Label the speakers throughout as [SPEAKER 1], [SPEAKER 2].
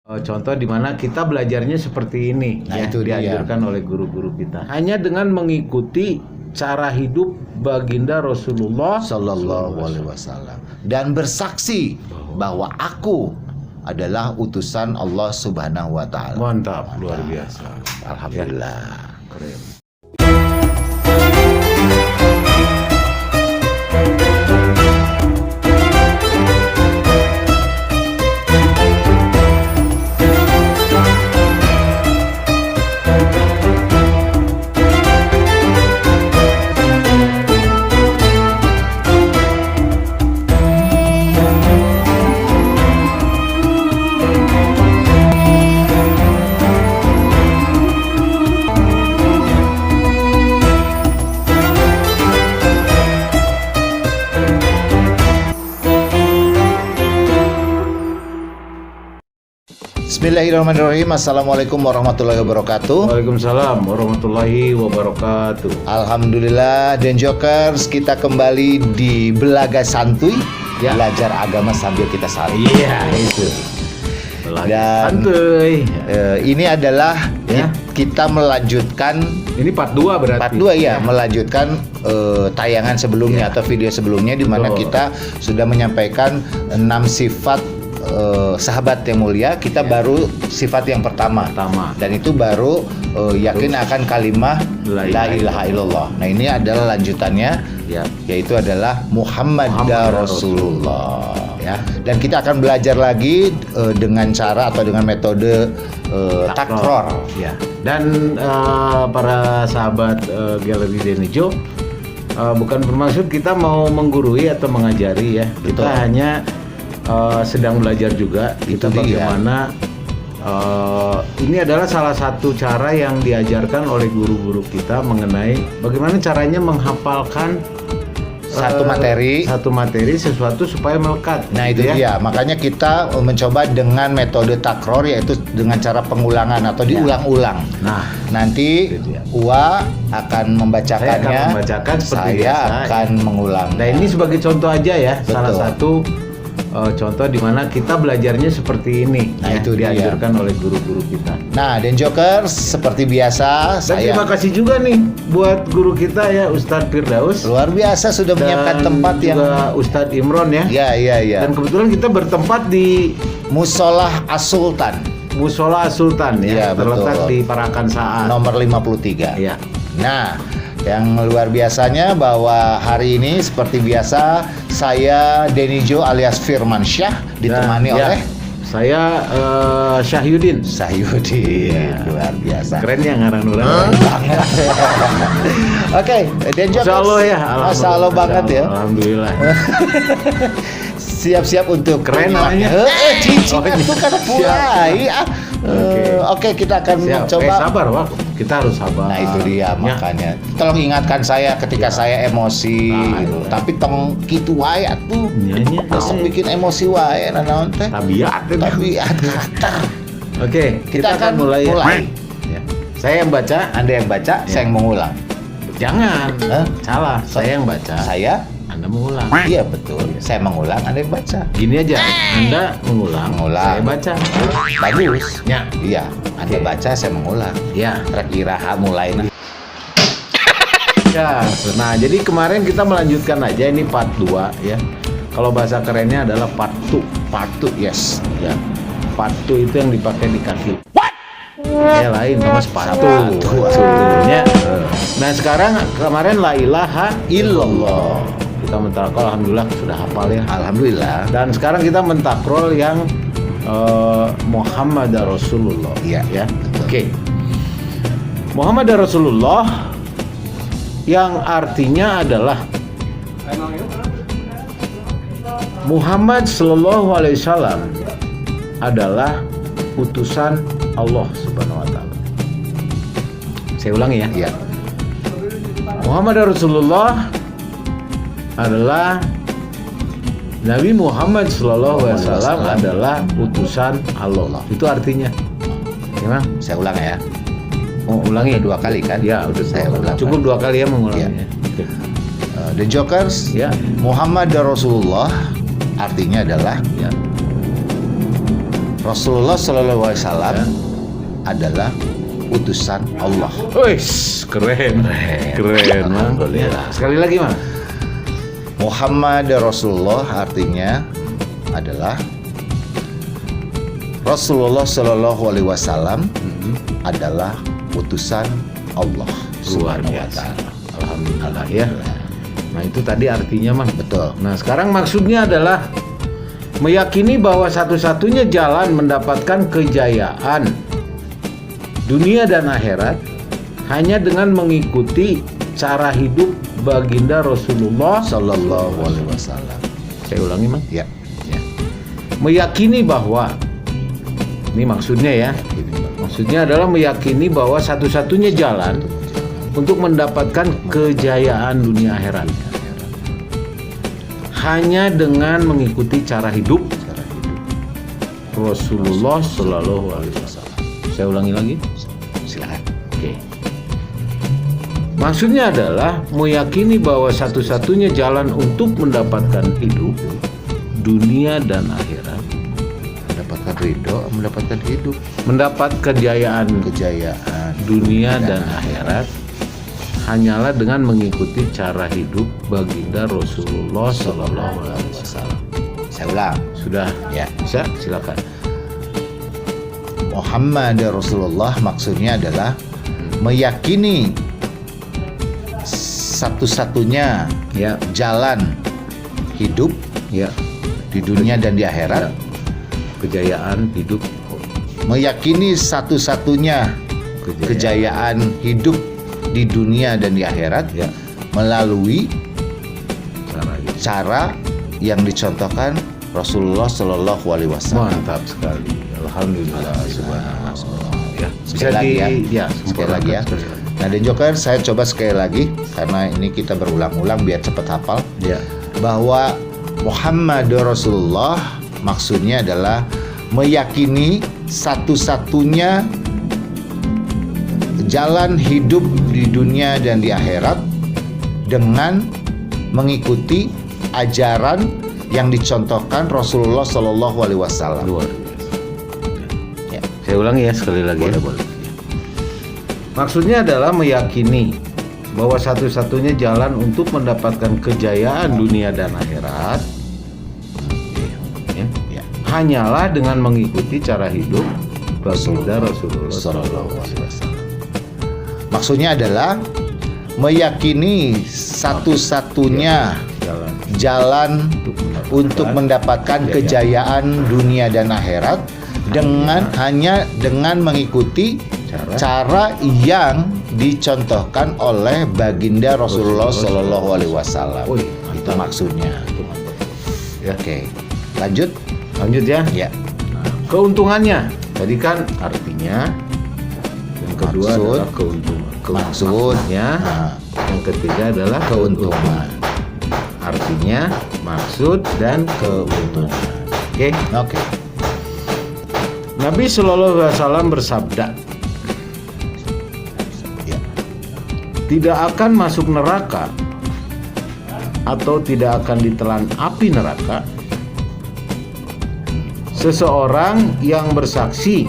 [SPEAKER 1] Contoh di mana kita belajarnya seperti ini,
[SPEAKER 2] Nah,
[SPEAKER 1] ya,
[SPEAKER 2] itu dia.
[SPEAKER 1] dianjurkan oleh guru-guru kita. Hanya dengan mengikuti cara hidup baginda Rasulullah
[SPEAKER 2] Sallallahu alaihi wasallam dan bersaksi bahwa aku adalah utusan Allah Subhanahu wa taala.
[SPEAKER 1] Mantap, luar biasa.
[SPEAKER 2] Alhamdulillah.
[SPEAKER 1] Keren.
[SPEAKER 2] Bismillahirrahmanirrahim. Assalamualaikum warahmatullahi wabarakatuh.
[SPEAKER 1] Waalaikumsalam warahmatullahi wabarakatuh.
[SPEAKER 2] Alhamdulillah, Dan Jokers, kita kembali di Belaga Santuy,
[SPEAKER 1] Ya.
[SPEAKER 2] belajar agama sambil kita saling.
[SPEAKER 1] Iya, itu.
[SPEAKER 2] Dan
[SPEAKER 1] santuy.
[SPEAKER 2] Ini adalah
[SPEAKER 1] Ya.
[SPEAKER 2] kita melanjutkan
[SPEAKER 1] Ini part 2 berarti.
[SPEAKER 2] part 2 ya, melanjutkan tayangan sebelumnya atau video sebelumnya di mana
[SPEAKER 1] Betul.
[SPEAKER 2] kita sudah menyampaikan 6 sifat sahabat yang mulia. Kita baru sifat yang pertama. Dan itu baru yakin akan kalimah la ilaha illallah. Nah, ini adalah lanjutannya,
[SPEAKER 1] Ya.
[SPEAKER 2] yaitu adalah Muhammad Rasulullah, ya. Dan kita akan belajar lagi dengan cara atau dengan metode takror.
[SPEAKER 1] Ya. Dan para sahabat Galeri Denijo, bukan bermaksud kita mau menggurui atau mengajari ya. Kita
[SPEAKER 2] Betul.
[SPEAKER 1] hanya sedang belajar juga.
[SPEAKER 2] Itu
[SPEAKER 1] Kita
[SPEAKER 2] dia.
[SPEAKER 1] bagaimana ini adalah salah satu cara yang diajarkan oleh guru-guru kita mengenai bagaimana caranya menghafalkan
[SPEAKER 2] Satu materi
[SPEAKER 1] sesuatu supaya melekat.
[SPEAKER 2] Nah, itu
[SPEAKER 1] ya.
[SPEAKER 2] dia. Makanya kita mencoba dengan metode takror, yaitu dengan cara pengulangan atau diulang-ulang.
[SPEAKER 1] Nah,
[SPEAKER 2] Nanti
[SPEAKER 1] itu dia.
[SPEAKER 2] Uwa akan membacakannya,
[SPEAKER 1] Saya akan membacakan seperti
[SPEAKER 2] saya
[SPEAKER 1] biasa,
[SPEAKER 2] akan mengulang.
[SPEAKER 1] Nah, ini sebagai contoh aja ya,
[SPEAKER 2] Betul.
[SPEAKER 1] salah satu contoh di mana kita belajarnya seperti ini.
[SPEAKER 2] Nah,
[SPEAKER 1] ya,
[SPEAKER 2] itu dia.
[SPEAKER 1] dianjurkan oleh guru-guru kita.
[SPEAKER 2] Nah, Dan Jokers, seperti biasa,
[SPEAKER 1] Dan terima kasih juga nih buat guru kita ya, Ustadz Firdaus.
[SPEAKER 2] luar biasa sudah menyiapkan tempat yang
[SPEAKER 1] juga Ustadz Imron ya.
[SPEAKER 2] ya.
[SPEAKER 1] Dan kebetulan kita bertempat di
[SPEAKER 2] Musolah As-Sultan
[SPEAKER 1] Musola Sultan
[SPEAKER 2] Ya,
[SPEAKER 1] ya, terletak
[SPEAKER 2] betul.
[SPEAKER 1] di Parakan Saat.
[SPEAKER 2] nomor 53.
[SPEAKER 1] Ya.
[SPEAKER 2] Nah, yang luar biasanya bahwa hari ini seperti biasa saya Denijo alias Firmansyah ditemani
[SPEAKER 1] Dan, ya,
[SPEAKER 2] oleh
[SPEAKER 1] saya Syahyudin.
[SPEAKER 2] Sayudi.
[SPEAKER 1] Iya.
[SPEAKER 2] Luar biasa.
[SPEAKER 1] Keren ya ngarang orang.
[SPEAKER 2] Oke, Dan Jokers.
[SPEAKER 1] Masya Allah ya.
[SPEAKER 2] Masya Allah banget ya.
[SPEAKER 1] Alhamdulillah.
[SPEAKER 2] Siap-siap untuk
[SPEAKER 1] Keren namanya.
[SPEAKER 2] cincin
[SPEAKER 1] Oh, iya.
[SPEAKER 2] itu kan mulai. Oke, kita akan
[SPEAKER 1] Siap.
[SPEAKER 2] mencoba.
[SPEAKER 1] Sabar, Wak. Kita harus sabar.
[SPEAKER 2] Nah, itu dia
[SPEAKER 1] Ya.
[SPEAKER 2] makanya. Tolong ingatkan saya ketika saya emosi.
[SPEAKER 1] Nah,
[SPEAKER 2] gitu.
[SPEAKER 1] iya.
[SPEAKER 2] Tapi tong kitu wae atuh.
[SPEAKER 1] Nyanyi.
[SPEAKER 2] Terus bikin emosi wae naon teh.
[SPEAKER 1] Tabiat.
[SPEAKER 2] Tabiat kata.
[SPEAKER 1] Oke, kita akan mulai. Ya. Saya yang baca,
[SPEAKER 2] Anda yang baca, saya yang mengulang.
[SPEAKER 1] jangan.
[SPEAKER 2] Hah?
[SPEAKER 1] Salah. Saya yang baca,
[SPEAKER 2] Saya,
[SPEAKER 1] Anda mengulang.
[SPEAKER 2] iya betul. Saya mengulang, Anda yang baca.
[SPEAKER 1] Gini aja, Anda mengulang,
[SPEAKER 2] Mengulang.
[SPEAKER 1] saya baca.
[SPEAKER 2] Bagus.
[SPEAKER 1] Ya.
[SPEAKER 2] Iya, Anda
[SPEAKER 1] Oke.
[SPEAKER 2] baca, saya mengulang.
[SPEAKER 1] Ya.
[SPEAKER 2] Rek iraha mulai.
[SPEAKER 1] Ya. Nah, jadi kemarin kita melanjutkan aja ini part 2 ya. Kalau bahasa kerennya adalah part 2.
[SPEAKER 2] Part 2, yes.
[SPEAKER 1] Ya. Part 2 itu yang dipakai di kaki. Ya lain sama sepatu. Ya. Nah, sekarang kemarin la ilaha
[SPEAKER 2] Illallah.
[SPEAKER 1] kita mentakrol, alhamdulillah sudah hafal ya.
[SPEAKER 2] Alhamdulillah.
[SPEAKER 1] Dan sekarang kita mentakrol yang Muhammad Rasulullah.
[SPEAKER 2] Iya.
[SPEAKER 1] Ya. Oke. Muhammad Rasulullah yang artinya adalah Muhammad Sallallahu Alaihi Wasallam adalah utusan Allah Subhanahu Wa Taala. Saya ulangi ya.
[SPEAKER 2] Iya.
[SPEAKER 1] Muhammad Rasulullah adalah Nabi Muhammad Sallallahu Alaihi Wasallam adalah utusan Allah. Itu artinya. Gimana?
[SPEAKER 2] Saya ulang ya.
[SPEAKER 1] Oh, ulangi.
[SPEAKER 2] Udah 2 kali kan?
[SPEAKER 1] Ya, udah
[SPEAKER 2] Saya
[SPEAKER 1] ulang.
[SPEAKER 2] ulang.
[SPEAKER 1] Cukup 2 kali ya mengulanginya.
[SPEAKER 2] Iya.
[SPEAKER 1] Oke.
[SPEAKER 2] The Jokers,
[SPEAKER 1] Ya.
[SPEAKER 2] Muhammad Rasulullah artinya adalah
[SPEAKER 1] Ya.
[SPEAKER 2] Rasulullah Shallallahu Alaihi Wasallam adalah utusan Allah.
[SPEAKER 1] Wis, keren.
[SPEAKER 2] Alhamdulillah.
[SPEAKER 1] Sekali lagi, Mas.
[SPEAKER 2] Muhammad Rasulullah artinya adalah Rasulullah Shallallahu Alaihi Wasallam adalah utusan Allah.
[SPEAKER 1] Luar
[SPEAKER 2] Subhanahu wa
[SPEAKER 1] biasa.
[SPEAKER 2] ta'ala.
[SPEAKER 1] Alhamdulillah ya. Nah, itu tadi artinya, Mas.
[SPEAKER 2] Betul.
[SPEAKER 1] Nah, sekarang maksudnya adalah meyakini bahwa satu-satunya jalan mendapatkan kejayaan dunia dan akhirat hanya dengan mengikuti cara hidup baginda Rasulullah
[SPEAKER 2] Sallallahu Alaihi Wasallam.
[SPEAKER 1] Saya ulangi, Mas.
[SPEAKER 2] Ya.
[SPEAKER 1] Meyakini bahwa, ini maksudnya ya, maksudnya adalah meyakini bahwa satu-satunya jalan untuk mendapatkan kejayaan dunia akhirat hanya dengan mengikuti cara hidup Rasulullah Shallallahu Alaihi Wasallam. Saya ulangi lagi.
[SPEAKER 2] Silakan.
[SPEAKER 1] Oke. Maksudnya adalah meyakini bahwa satu-satunya jalan untuk mendapatkan hidup dunia dan akhirat,
[SPEAKER 2] Mendapatkan ridho, mendapatkan hidup,
[SPEAKER 1] mendapat kejayaan dunia dan akhirat hanyalah dengan mengikuti cara hidup baginda Rasulullah Sallallahu Alaihi Wasallam.
[SPEAKER 2] Saya ulang.
[SPEAKER 1] Sudah?
[SPEAKER 2] Ya.
[SPEAKER 1] Bisa? Silakan.
[SPEAKER 2] Muhammad Rasulullah maksudnya adalah meyakini satu-satunya
[SPEAKER 1] Ya.
[SPEAKER 2] jalan hidup
[SPEAKER 1] Ya.
[SPEAKER 2] di dunia dan di akhirat.
[SPEAKER 1] Kejayaan hidup.
[SPEAKER 2] Meyakini satu-satunya kejayaan hidup di dunia dan di akhirat
[SPEAKER 1] Ya.
[SPEAKER 2] melalui
[SPEAKER 1] Cara hidup.
[SPEAKER 2] cara yang dicontohkan Rasulullah Shallallahu Alaihi Wasallam.
[SPEAKER 1] Mantap sekali. Alhamdulillah. Subhanallah. Ya.
[SPEAKER 2] Sekali lagi ya.
[SPEAKER 1] Ya.
[SPEAKER 2] Sekali lagi ya.
[SPEAKER 1] Sekali lagi.
[SPEAKER 2] Nah, dan Joker, saya coba sekali lagi karena ini kita berulang-ulang biar cepat hafal,
[SPEAKER 1] Ya.
[SPEAKER 2] bahwa Muhammad Rasulullah maksudnya adalah meyakini satu-satunya jalan hidup di dunia dan di akhirat dengan mengikuti ajaran yang dicontohkan Rasulullah Shallallahu Alaihi Wasallam.
[SPEAKER 1] Luar biasa. Ya. Saya ulangi ya sekali lagi.
[SPEAKER 2] Boleh.
[SPEAKER 1] Maksudnya adalah meyakini bahwa satu-satunya jalan untuk mendapatkan kejayaan dunia dan akhirat
[SPEAKER 2] Ya.
[SPEAKER 1] hanyalah dengan mengikuti cara hidup baginda Rasulullah
[SPEAKER 2] Sallallahu Alaihi Wasallam. Maksudnya adalah meyakini satu-satunya jalan untuk mendapatkan kejayaan dunia dan akhirat hanya dengan mengikuti cara yang dicontohkan oleh baginda Rasulullah Shallallahu Alaihi Wasallam. Itu maksudnya.
[SPEAKER 1] Ya.
[SPEAKER 2] Oke, lanjut
[SPEAKER 1] ya.
[SPEAKER 2] ya.
[SPEAKER 1] Keuntungannya tadi kan artinya, yang kedua
[SPEAKER 2] Maksud.
[SPEAKER 1] adalah keuntungan.
[SPEAKER 2] Maksudnya,
[SPEAKER 1] Yang ketiga adalah
[SPEAKER 2] keuntungan.
[SPEAKER 1] Artinya maksud dan keuntungan. Oke.
[SPEAKER 2] Oke.
[SPEAKER 1] Nabi Shallallahu Alaihi Wasallam bersabda,
[SPEAKER 2] Ya.
[SPEAKER 1] tidak akan masuk neraka atau tidak akan ditelan api neraka seseorang yang bersaksi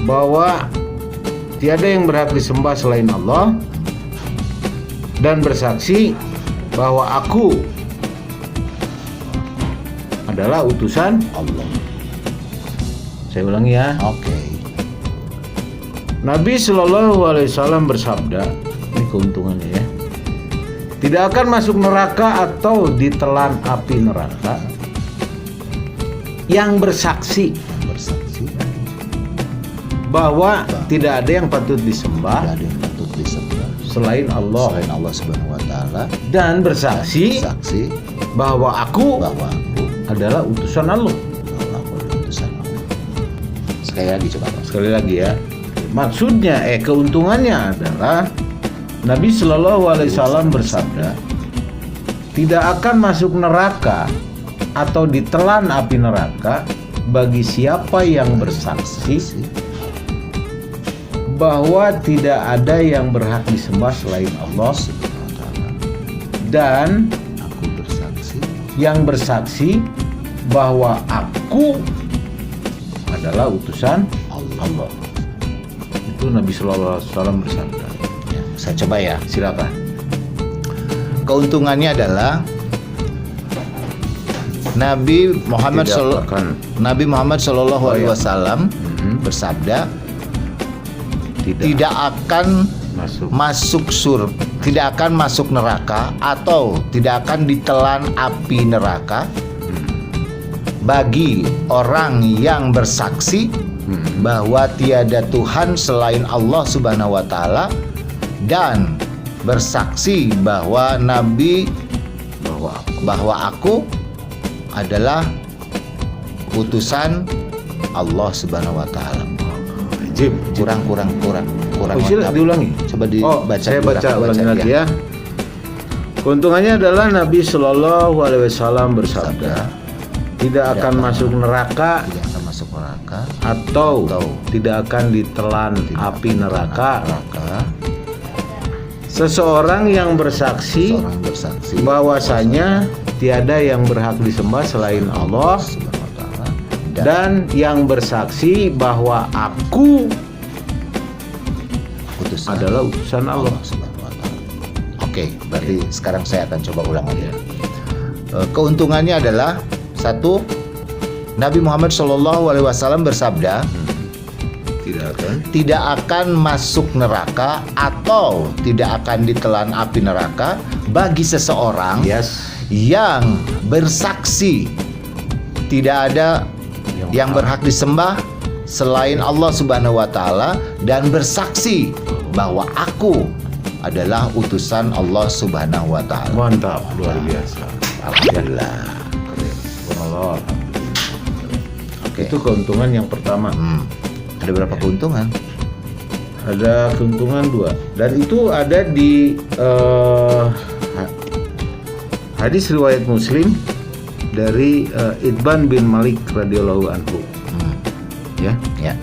[SPEAKER 1] bahwa tiada yang berhak disembah selain Allah dan bersaksi bahwa aku adalah utusan
[SPEAKER 2] Allah.
[SPEAKER 1] Saya ulangi ya.
[SPEAKER 2] Oke.
[SPEAKER 1] Nabi Shallallahu Alaihi Wasallam bersabda, ini keuntungannya ya, tidak akan masuk neraka atau ditelan api neraka yang bersaksi bahwa tidak ada yang patut disembah
[SPEAKER 2] Tidak ada yang patut disembah
[SPEAKER 1] selain Allah
[SPEAKER 2] selain Allah Subhanahu Wa Taala,
[SPEAKER 1] dan bersaksi
[SPEAKER 2] saksi
[SPEAKER 1] bahwa aku
[SPEAKER 2] bahwa aku
[SPEAKER 1] adalah utusan Allah.
[SPEAKER 2] adalah utusan Allah. Sekali lagi coba.
[SPEAKER 1] Sekali lagi ya. Maksudnya keuntungannya adalah Nabi Shallallahu Alaihi Wasallam bersabda, tidak akan masuk neraka atau ditelan api neraka bagi siapa yang bersaksi bahwa tidak ada yang berhak disembah selain Allah dan
[SPEAKER 2] Aku bersaksi
[SPEAKER 1] yang bersaksi bahwa aku adalah utusan Allah. Itu Nabi Shallallahu Alaihi Wasallam bersabda.
[SPEAKER 2] Ya, saya coba ya.
[SPEAKER 1] Silakan.
[SPEAKER 2] Keuntungannya adalah Nabi Muhammad Shallallahu Alaihi Wasallam bersabda, tidak akan masuk surga, tidak akan masuk neraka atau tidak akan ditelan api neraka bagi orang yang bersaksi bahwa tiada Tuhan selain Allah Subhanahu wa taala dan bersaksi bahwa aku adalah utusan Allah Subhanahu wa taala. Kurang.
[SPEAKER 1] Sila diulangi.
[SPEAKER 2] Coba dibaca.
[SPEAKER 1] Saya baca ulangi lagi ya. Keuntungannya adalah Nabi Shallallahu Alaihi Wasallam bersabda, tidak akan masuk neraka atau tidak akan ditelan api neraka seseorang yang bersaksi bahwasanya tiada yang berhak disembah selain Allah dan yang bersaksi bahwa aku adalah utusan Allah.
[SPEAKER 2] Oke, berarti sekarang saya akan coba ulang aja. Keuntungannya adalah satu, Nabi Muhammad Shallallahu Alaihi Wasallam bersabda, tidak akan masuk neraka atau tidak akan ditelan api neraka bagi seseorang yang bersaksi tidak ada yang berhak disembah selain Allah Subhanahu wa taala dan bersaksi bahwa aku adalah utusan Allah Subhanahu wa taala.
[SPEAKER 1] Mantap, luar biasa.
[SPEAKER 2] Alhamdulillah.
[SPEAKER 1] Allah. Oke. Itu keuntungan yang pertama.
[SPEAKER 2] Ada berapa keuntungan?
[SPEAKER 1] Ada keuntungan 2 dan itu ada di hadis riwayat Muslim dari Itban bin Malik radhiyallahu anhu. Ya.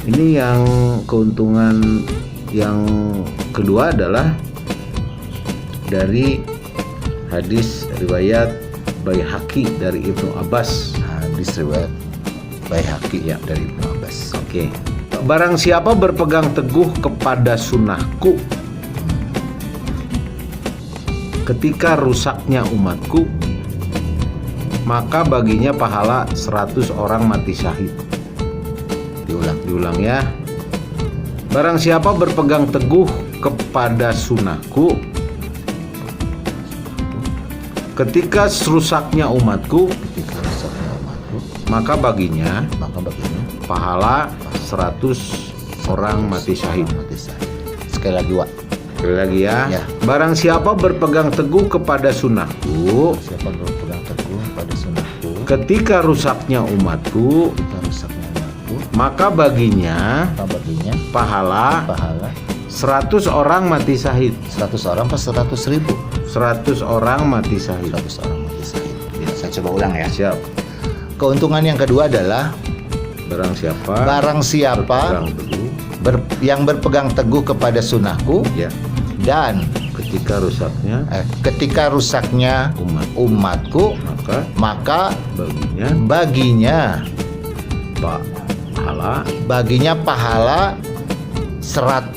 [SPEAKER 1] Ini yang keuntungan yang kedua adalah dari hadis riwayat Baihaqi dari Ibnu Abbas.
[SPEAKER 2] Hadis riwayat Baihaqi ya dari Ibnu Abbas.
[SPEAKER 1] Oke. Barang siapa berpegang teguh kepada sunnahku ketika rusaknya umatku, maka baginya pahala 100 orang mati syahid. Diulang ya. Barang siapa berpegang teguh kepada sunnahku ketika rusaknya umatku, maka baginya pahala 100 orang mati syahid.
[SPEAKER 2] Sekali lagi
[SPEAKER 1] ya. Barang siapa berpegang teguh kepada sunnahku ketika rusaknya umatku, maka baginya pahala 100 orang mati syahid.
[SPEAKER 2] 100 orang pas 100.000?
[SPEAKER 1] 100 orang mati syahid.
[SPEAKER 2] 100 orang mati syahid. Ya, saya coba ulang ya.
[SPEAKER 1] Siap.
[SPEAKER 2] Keuntungan yang kedua adalah
[SPEAKER 1] barang siapa
[SPEAKER 2] yang berpegang teguh kepada sunnahku dan ketika rusaknya umatku, maka baginya pahala 100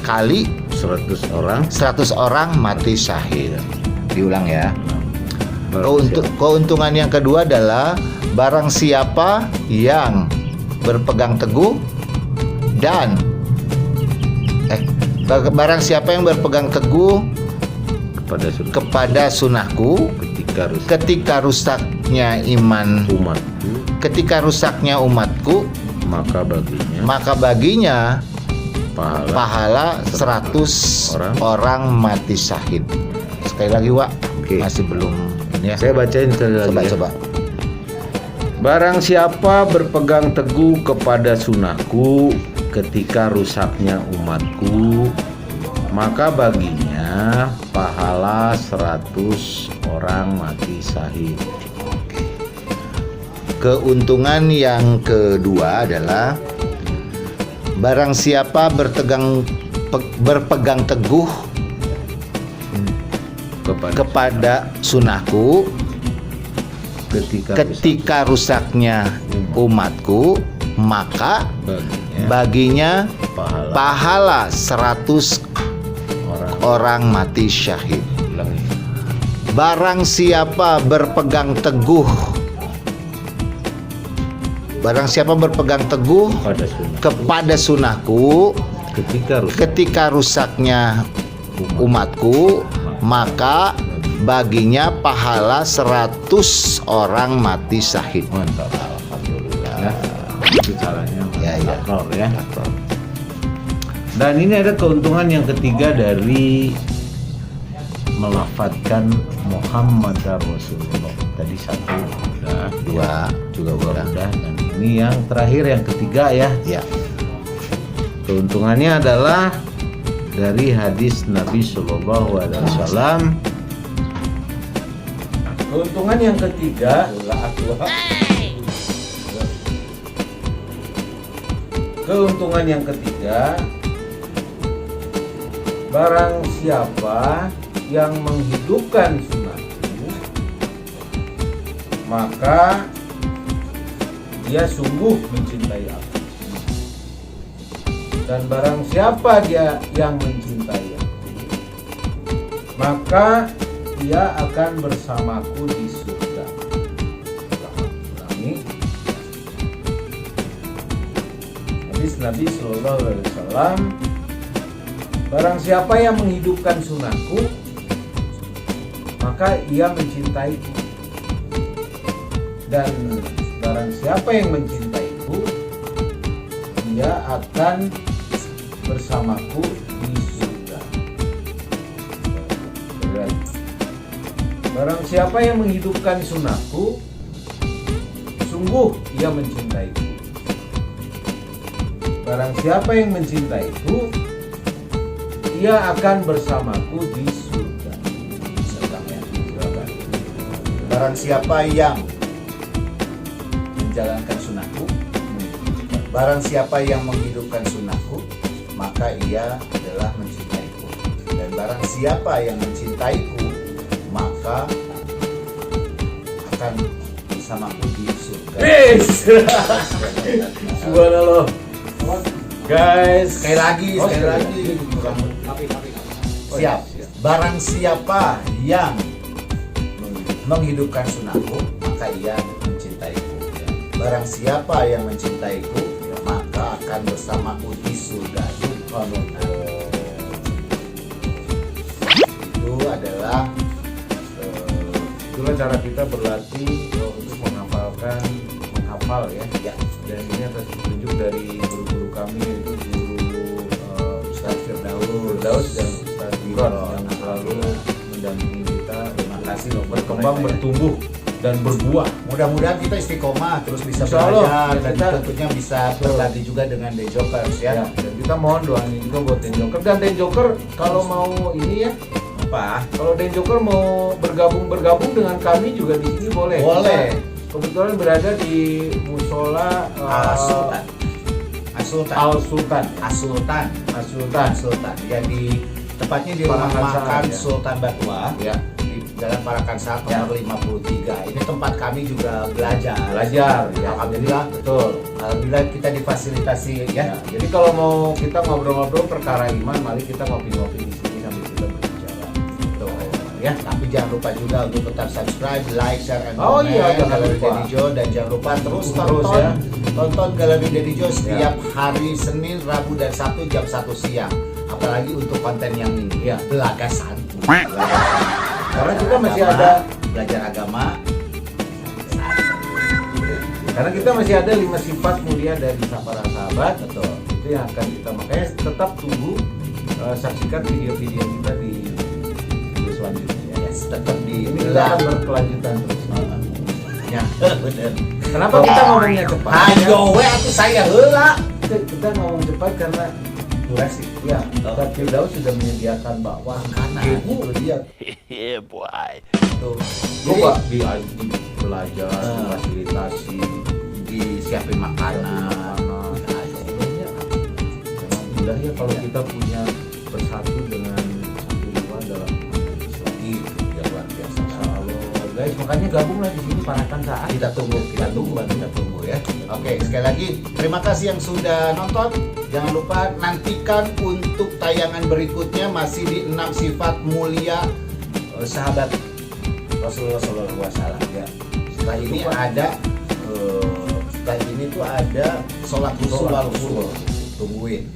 [SPEAKER 2] kali 100 orang mati syahid. Diulang ya. Keuntungan yang kedua adalah barang siapa yang berpegang teguh dan barang siapa yang berpegang teguh kepada sunnahku ketika rusaknya umatku, maka baginya pahala 100 orang mati syahid. Sekali lagi, Wak. Masih belum ini ya.
[SPEAKER 1] Saya bacain sekali lagi.
[SPEAKER 2] Coba.
[SPEAKER 1] Barang siapa berpegang teguh kepada sunnahku ketika rusaknya umatku, maka baginya pahala 100 orang mati syahid.
[SPEAKER 2] Keuntungan yang kedua adalah barang siapa berpegang teguh kepada sunnahku ketika rusaknya umatku, maka baginya pahala 100 orang mati syahid. Barang siapa berpegang teguh kepada sunnahku ketika rusaknya umatku, maka baginya pahala 100 orang mati syahid.
[SPEAKER 1] Mantap, alhamdulillah. Itu caranya ya. Dan ini ada keuntungan yang ketiga dari melafadzkan Muhammad Rasulullah. Tadi 1 udah, 2 juga udah, dan ini yang terakhir, yang ketiga ya. Keuntungannya adalah dari hadis Nabi Shallallahu Alaihi Wasallam. Keuntungan yang ketiga adalah keuntungan yang ketiga, barang siapa yang menghidupkan sunnahku, maka dia sungguh mencintai aku. Dan barang siapa dia yang mencintai aku, maka dia akan bersamaku di surga. Ulangi. Hadis Nabi Sallallahu Alaihi Wasallam, barang siapa yang menghidupkan sunnahku, maka ia mencintaiku. Dan barang siapa yang mencintaiku, dia akan bersamaku di surga. Barang siapa yang menghidupkan sunnahku, sungguh ia mencintaiku. Barang siapa yang mencintaiku, ia akan bersamaku di surga.
[SPEAKER 2] Barang siapa yang menjalankan sunnahku, barang siapa yang menghidupkan sunnahku, maka ia adalah mencintaiku. Dan barang siapa yang mencintaiku, maka akan bersamaku di surga.
[SPEAKER 1] Subhanallah. Guys,
[SPEAKER 2] Sekali lagi. Siap. Barang siapa yang menghidupkan sunnahku, maka ia mencintaiku. Barang siapa yang mencintaiku, maka akan bersamaku di surga. Itu adalah
[SPEAKER 1] itulah cara kita berlatih untuk menghafal ya. Dan ini atas petunjuk dari guru-guru kami, yaitu guru Ustaz Firdaus dan Ustaz Biron yang selalu mendampingi kita. Terima kasih loh, berkembang, bertumbuh dan berbuah.
[SPEAKER 2] Mudah-mudahan kita istiqomah terus bisa
[SPEAKER 1] Insyaallah,
[SPEAKER 2] belajar dan
[SPEAKER 1] kita
[SPEAKER 2] tentunya bisa berlatih juga dengan The Jokers ya.
[SPEAKER 1] Dan kita mohon doanya juga buat Den Joker. Dan Den Joker kalau mau ini ya, kalau Den Joker mau bergabung dengan kami juga di sini boleh.
[SPEAKER 2] Boleh.
[SPEAKER 1] Kita kebetulan berada di musola
[SPEAKER 2] Sultan. Jadi tepatnya di rumah makan Sultan Batua.
[SPEAKER 1] Ya.
[SPEAKER 2] Jalan Parakan Saat nomor 53. Ini tempat kami juga belajar
[SPEAKER 1] Ya.
[SPEAKER 2] Alhamdulillah.
[SPEAKER 1] Betul.
[SPEAKER 2] Alhamdulillah kita difasilitasi ya.
[SPEAKER 1] Jadi kalau mau kita ngobrol-ngobrol perkara iman, mari kita ngopi-ngopi di sini sambil kita berbicara. Betul.
[SPEAKER 2] Ya, tapi jangan lupa juga untuk tetap subscribe, like, share, and
[SPEAKER 1] Oh
[SPEAKER 2] comment
[SPEAKER 1] iya, jangan
[SPEAKER 2] Galeri
[SPEAKER 1] lupa.
[SPEAKER 2] Daddy Joe, dan jangan lupa terus
[SPEAKER 1] Terus
[SPEAKER 2] tonton
[SPEAKER 1] ya.
[SPEAKER 2] tonton Galeri Daddy Joe setiap hari Senin, Rabu, dan Sabtu jam 1 siang. Apalagi untuk konten yang ini
[SPEAKER 1] Ya.
[SPEAKER 2] belaga santu.
[SPEAKER 1] Karena kita masih ada
[SPEAKER 2] belajar agama.
[SPEAKER 1] Karena kita masih ada 5 sifat mulia dari para sahabat.
[SPEAKER 2] Betul.
[SPEAKER 1] Itu yang akan kita, makanya tetap tunggu, saksikan video-video kita di video selanjutnya.
[SPEAKER 2] Yes, tetap di
[SPEAKER 1] Ini kita akan berkelanjutan terus.
[SPEAKER 2] Ya, bener.
[SPEAKER 1] Kenapa kita ngomongnya cepat?
[SPEAKER 2] Ayo, atuh saya heula.
[SPEAKER 1] Kita ngomong cepat karena durasi. Ya, Ustaz Firdaus sudah menyediakan bakwan.
[SPEAKER 2] Makanan.
[SPEAKER 1] Ibu lihat.
[SPEAKER 2] Tuh.
[SPEAKER 1] Gue Pak di belajar, fasilitasi,
[SPEAKER 2] disiapin makanan.
[SPEAKER 1] Memang indah ya kalau kita punya bersatu dengan satu jiwa dalam Islam.
[SPEAKER 2] Itu ya luar biasa.
[SPEAKER 1] Insya Allah guys. guys, makanya gabunglah di sini Parakan Saat.
[SPEAKER 2] Kita tunggu ya. Oke, sekali lagi terima kasih yang sudah nonton. Jangan lupa nantikan untuk tayangan berikutnya masih di 6 sifat mulia sahabat Rasulullah SAW ya. Setelah ini ada sholat khusus wal khusus. Tungguin.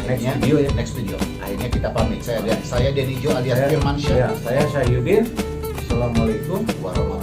[SPEAKER 2] Next video. Akhirnya kita pamit. Saya Denijo alias Firmansyah.
[SPEAKER 1] Ya, saya Syahidin. Assalamualaikum
[SPEAKER 2] warahmatullahi